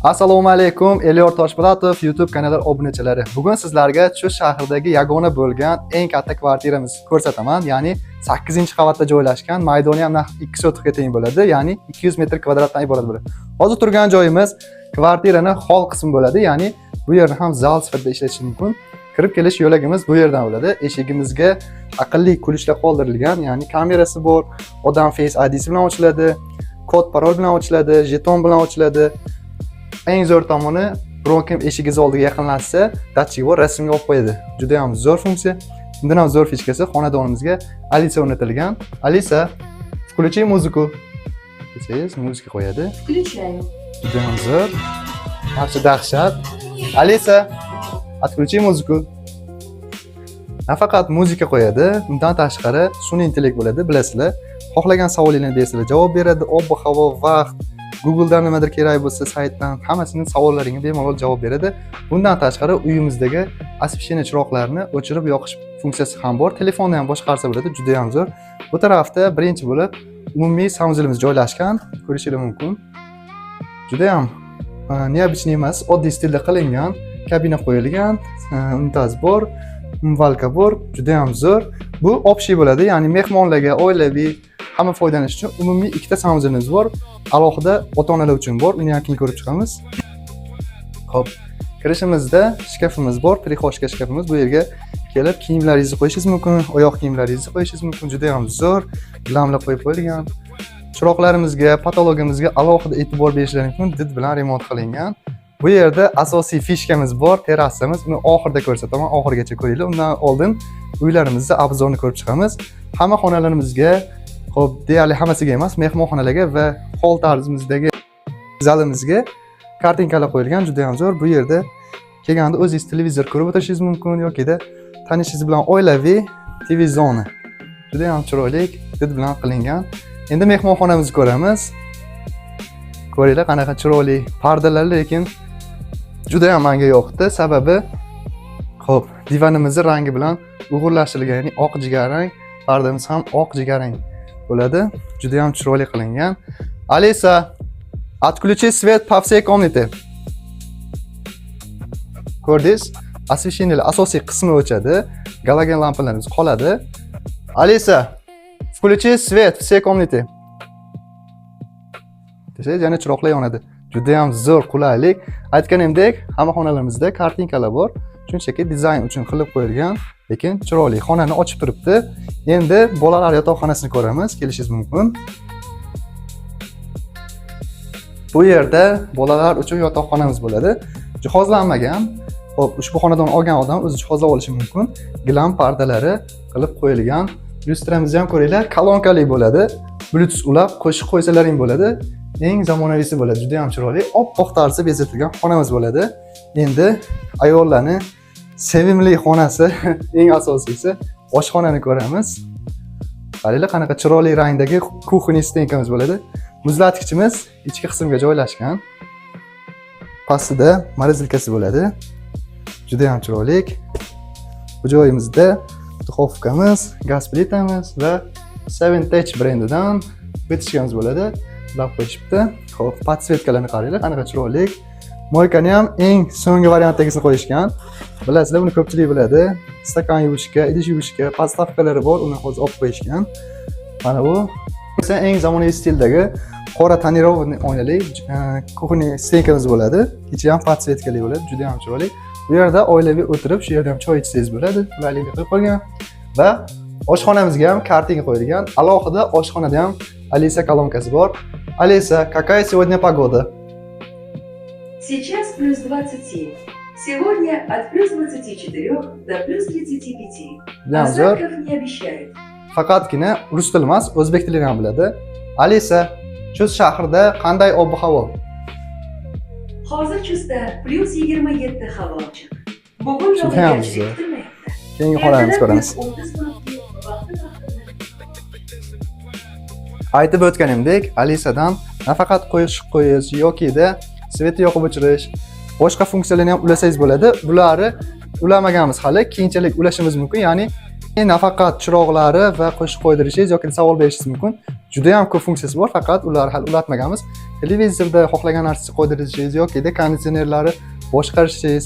Assalomu alaykum, Elyor Toshpo'latov YouTube kanali obunachilari. Bugun sizlarga Chush shahridagi yagona bo'lgan eng katta kvartiramizni ko'rsataman. Ya'ni 8-qavatda joylashgan, maydoni ham 2 sotixga teng bo'ladi, ya'ni 200 metr kvadratdan iborat bo'ladi. Hozir turgan joyimiz kvartiraning hol qismi bo'ladi, ya'ni bu yerni ham zal sifatida ishlatish mumkin. Kirib kelish yo'lagimiz bu yerdan bo'ladi. Eshigimizga aqlli kulishlar qoldirilgan, ya'ni kamerasi bor, odam Face ID'si bilan ochiladi, kod parol bilan ochiladi, jeton bilan ochiladi. Eng zo'r tomoni, biron kim eshigingiz oldiga yaqinlashsa, datchik bor, rasmga olib qo'yadi. Juda ham zo'r funksiya. Bundan ham zo'r fichkasi xonadonimizga Alisa o'rnatilgan. Alisa, включи музыку. Desangiz, muzika qo'yadi. Включаю. Juda ham zo'r. Yaxshi dahshat. Alisa, отключи музыку. Nafaqat muzika qo'yadi, undan tashqari sun'iy intellekt bo'ladi, bilasizlar. Xohlagan savollaringizni bersanglar javob beradi, ob-havo, vaqt, Google'dan nimadir kerak bo'lsa, saytdan hammasining savollaringga bemalol javob beradi. Bundan tashqari uyimizdagi освещение chiroqlarini o'chirib yoqish funksiyasi ham bor. Telefonni ham boshqarsa bo'ladi, juda ham zo'r. Bu tarafda birinchi bo'lib umumiy saunzilimiz joylashgan, ko'rishingiz mumkin. Juda ham neobычный emas, oddiy stilda qilingan, kabina qo'yilgan, unitaz bor, umvalka bor, juda ham zo'r. Bu общий bo'ladi, ya'ni mehmonlarga, oilaviy hamma foydalanish uchun umumiy ikkita saunzilimiz bor. Alohida ota-onalar uchun bor. Uni ham keyin ko'rib chiqamiz. Xo'p, kirishimizda shkafimiz bor, prixoshka shkafimiz. Bu yerga kelib kiyimlaringizni qo'yishingiz mumkin, oyoq kiyimlaringizni qo'yishingiz mumkin. Juda ham zo'r, lamlar qo'yib qo'yilgan. Chiroqlarimizga, patologimizga alohida e'tibor berishlaring mumkin, did bilan remont qilingan. Bu yerda asosiy fishkamiz bor, terrasamiz. Uni oxirida ko'rsataman, oxirigacha ko'ringlar. Undan oldin uylarimizning obzorini ko'rib chiqamiz. Hamma xonalarimizga, xo'p, deyarli hammasiga emas, mehmonxonalarga va hol tarzimizdagi zalimizga kartinkalar qo'yilgan, juda ham zo'r. Bu yerda kelganda o'zingiz televizor ko'rib o'tirishingiz mumkin yoki-da tanishingiz bilan oilaviy TV zona. Juda ham chiroyli, did bilan qilingan. Endi mehmonxonamizni ko'ramiz. Ko'ringlar qanaqa chiroyli pardalar, lekin juda ham menga yoqdi. Sababi, xo'p, divanimizning rangi bilan uyg'unlashtirilgan, ya'ni oq jigarrang, pardamiz ham oq jigarrang bo'ladi. Juda ham chiroyli qilingan. Alisa, отключи свет по всей комнате. Ko'rdingiz? Освещение asosiy qismi o'chadi, galogen lampalarimiz qoladi. Alisa, включи свет в всей комнате. Desangiz, yana chiroqlar yonadi. Juda ham zo'r, qulaylik. Aytganimdek, hamma xonalarimizda kartinkalar bor. Shunchaki dizayn uchun qilib qo'yilgan, lekin chiroyli. Xonani ochib turibdi. Endi bolalar yotoqxonasini ko'ramiz, kelishingiz mumkin. Bu yerda bolalar uchun yotoqxonamiz bo'ladi. Jihozlanmagan. Xo'p, ushbu xonadonni olgan odam o'zi jihozlab olishi mumkin. Gilam pardalari qilib qo'yilgan. Lyustramizni ham ko'ringlar, kolonkali bo'ladi. Bluetooth ulab qo'shib qo'ysalaring bo'ladi. Eng zamonaviysi bo'ladi, juda ham chiroyli. Oppoq tarzda bezatilgan xonamiz bo'ladi. Endi ayollarning sevimli xonasi, eng asosiysi oshxonani ko'ramiz. Qaranglar, qanaqa chiroyli rangdagi kuxniy stenkamiz bo'ladi. Muzlatgichimiz ichki qismga joylashgan. Pastida morozilkasi bo'ladi. Juda ham chiroyli. Bu joyimizda duxovkamiz, gaz plitamiz va Seventech brendidan bitishkamiz bo'ladi. Lab qo'yishibdi. Xo'p, podsvetkalarni qaranglar, qanaqa chiroyli. Moykani ham eng so'nggi variantdagisini qo'yishgan. Bilasizlar, buni ko'pchilik biladi. Stakan yuvishga, idish yuvishga podstavkalari bor, uni hozir olib qo'yishgan. Mana bu esa eng zamonaviy stildagi qora tonirovani oynali kuxniy stenkamiz bo'ladi. Ichi ham podsvetkali bo'ladi, juda ham chiroyli. Bu yerda oilaviy o'tirib, shu yerda ham choy ichsangiz bo'ladi. Qulaylikni qilib qo'ygan va oshxonamizga ham kartinka qo'yilgan. Alohida oshxonada ham Alisa kolonkasi bor. Alisa, какая сегодня погода? Сейчас плюс 27. Сегодня от плюс 24 до плюс 35. Осадков не обещают. Faqatgina rus tili emas, o'zbek tilini ham biladi. Alisa, Chush shahrida qanday ob-havo? Hozir Chushda plюс 27 havo ochiq. Bugun yog'ingarchilik kutilmayapti. Keyingi xonamizni ko'ramiz. Aytib o'tganimdek, Alisadan nafaqat qo'shiq qo'yish yoki-da svetni yoqib o'chirish, boshqa funksiyalarni ham ulasangiz bo'ladi. Bularni ulamaganmiz hali, keyinchalik ulashimiz mumkin. Ya'ni nafaqat chiroqlari va qo'shiq qo'ydirishingiz yoki savol berishingiz mumkin. Juda ham ko'p funksiyasi bor, faqat ularni hali ulatmaganmiz. televizorda xohlagan narsangizni qo'ydirishingiz yoki konditsionerlari boshqarishingiz,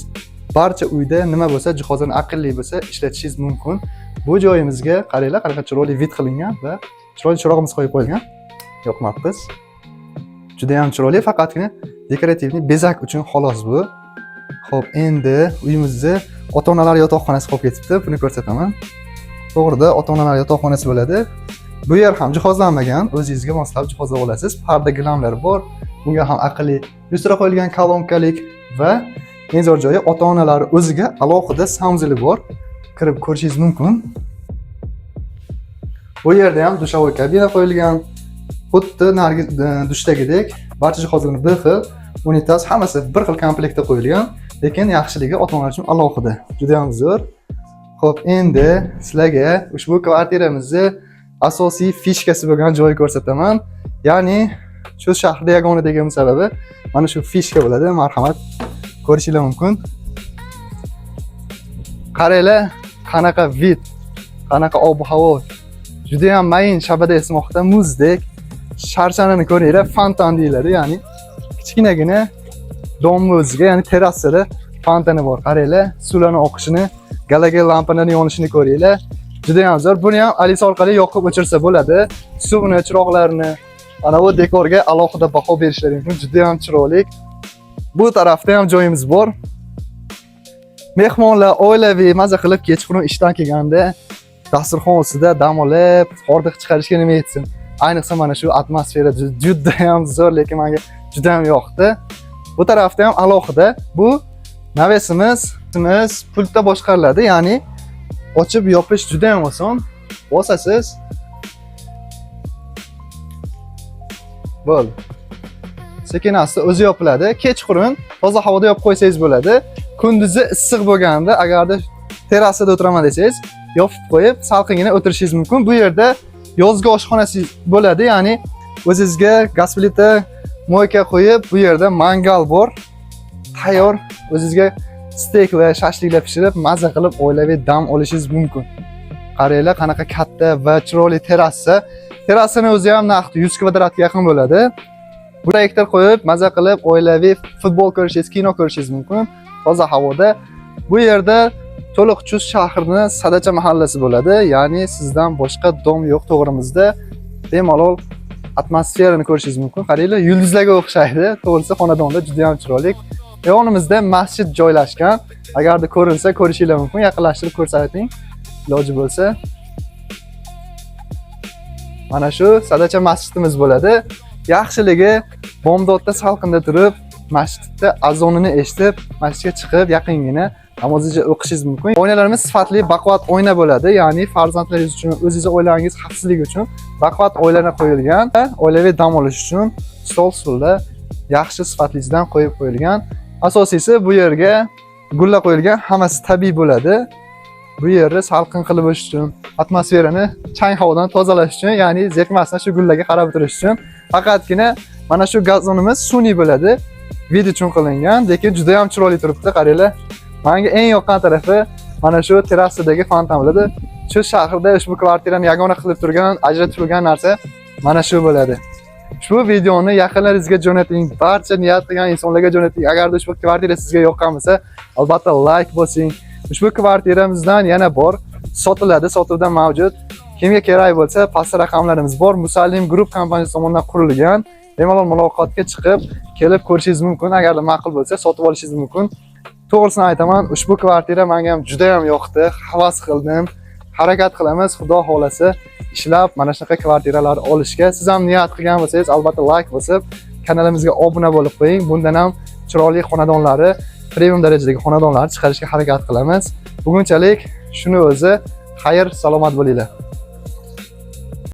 barcha uyda nima bo'lsa, jihozini aqlli bo'lsa ishlatishingiz mumkin. Bu joyimizga qaranglar, qanaqa chiroyli vid qilingan va chiroyli chiroqimiz qo'yib qo'yilgan. Yoqmabmiz. Juda ham chiroyli, faqatgina dekorativniy bezak uchun xolos bu. Xo'p, endi uyimizda ota-onalar yotoqxonasi qolib ketibdi. Buni ko'rsataman. To'g'rida ota-onalar yotoqxonasi bo'ladi. Bu yer ham jihozlanmagan, o'zingizga moslab jihozlab olasiz. Parda gilamlar bor. Bunga ham aqlli lyustra qo'yilgan, kolonkalik va eng zo'r joyi ota-onalar o'ziga alohida sanuzeli bor. Kirib ko'rishingiz mumkin. Bu yerda ham dushovoy kabina qo'yilgan. Xuddi nargi dushdagidek, barcha jihozlar bir xil, unitaz hammasi bir xil komplektda qo'yilgan, lekin yaxshiligi ota-onalar uchun alohida. Juda ham zo'r. Xo'p, endi sizlarga ushbu kvartiramizni asosiy fishkasi bo'lgan joyni ko'rsataman. Ya'ni shu shahrda yagona degan sababi mana shu fishka bo'ladi. Marhamat, ko'rishingiz mumkin. Qaranglar, qanaqa vid, qanaqa ob-havo. Juda ham mayin shabada esmoqda, muzdek. Sharchanini ko'ringlar, fontan deyiladi, ya'ni kichkinagina domni o'ziga, ya'ni terrasada fontani bor. Qaranglar, suvlarning oqishini, galogen lampalarning yonishini ko'ringlar. Juda ham zo'r. Buni ham aliz orqali yoqib o'chirsa bo'ladi. Suvni, chiroqlarni, ana bu dekorga alohida baho berishlari mumkin. Juda ham chiroyli. Bu tarafda ham joyimiz bor. Mehmonlar oilaviy maza qilib kechqurun ishdan kelganda dasturxon ustida dam olib, hordiq chiqarishga nima yetsin. Ayniqsa mana shu atmosfera juda ham zo'r, lekin menga juda ham yoqdi. Bu tarafda ham alohida bu navesimiz pultda boshqariladi, ya'ni ochib yopish juda ham oson. Bosasiz. Bo'ldi. Sekin-asta o'zi yopiladi. Kechqurun toza havoda yopib qo'ysangiz bo'ladi. Kunduzi issiq bo'lganda, agarda terrasada o'tiraman desangiz, yopib qo'yib, salqingina o'tirishingiz mumkin. Bu yerda yozgi oshxonasi bo'ladi, ya'ni o'zingizga gaz plita, moyka qo'yib, bu yerda mangal bor. Tayyor, o'zingizga steak va shashliklar pishirib, maza qilib oilaviy dam olishingiz mumkin. Qaranglar, qanaqa katta va chiroyli terrasa. Terrasani o'zi ham naqd 100 kvadratga yaqin bo'ladi. Bu proyektor qo'yib, maza qilib oilaviy futbol ko'rishingiz, kino ko'rishingiz mumkin. Toza havoda. Bu yerda to'liq Chus shahrining Sadacha mahallasi bo'ladi. Ya'ni sizdan boshqa dom yo'q to'g'rimizda. Bemalol atmosferani ko'rishingiz mumkin. Qaranglar, yulduzlarga o'xshaydi. To'g'risi xonadonda juda ham chiroyli. Yonimizda masjid joylashgan. Agarda ko'rinsa, ko'rishingiz mumkin. Yaqinlashtirib ko'rsating, iloji bo'lsa. Mana shu Sadacha masjidimiz bo'ladi. Yaxshiligi bomdodda salqinda turib, masjidda azonini eshitib, masjidga chiqib, yaqingina namozingizga o'qishingiz mumkin. Oynalarimiz sifatli baquvvat oyna bo'ladi, ya'ni farzandlaringiz uchun, o'zingiz oilangiz xavfsizligi uchun baquvvat oynalar qo'yilgan. Oilaviy dam olish uchun stol-stullar yaxshi sifatlisidan qo'yib qo'yilgan. Asosiysi bu yerga gullar qo'yilgan, hammasi tabiiy bo'ladi. Bu yerni salqin qilib o'tish uchun, atmosferani chang havodan tozalash uchun, ya'ni zerikmasdan shu gullarga qarab o'tirish uchun faqatgina mana shu gazonimiz sun'iy bo'ladi. Vid uchun qilingan, lekin juda ham chiroyli turibdi, qaranglar. Menga eng yoqqan tarafi mana shu terrasadagi fontan bo'ladi. Shu shaharda ushbu kvartirani yagona qilib turgan, ajratib turgan narsa mana shu bo'ladi. Ushbu videoni yaqinlaringizga jo'nating, barcha niyat qilgan insonlarga jo'nating. Agar ushbu kvartira sizga yoqqan bo'lsa, albatta like bosing. Ushbu kvartiramizdan yana bor, sotiladi, sotuvda mavjud. Kimga kerak bo'lsa, pastda raqamlarimiz bor. Musallim Group kompaniyasi tomonidan qurilgan. Bemalol muloqotga chiqib, kelib ko'rishingiz mumkin. Agar ma'qul bo'lsa, sotib olishingiz mumkin. To'g'risini aytaman, ushbu kvartira menga ham juda ham yoqdi. Havas qildim. Harakat qilamiz, Xudo xolasa, ishlab mana shunaqa kvartiralar olishga. Siz ham niyat qilgan bo'lsangiz, albatta like bosib, kanalimizga obuna bo'lib qo'ying. Bundan ham chiroyli xonadonlari, premium darajadagi xonadonlarni chiqarishga harakat qilamiz. Bugunchalik shuni o'zi. Xayr, salomat bo'linglar.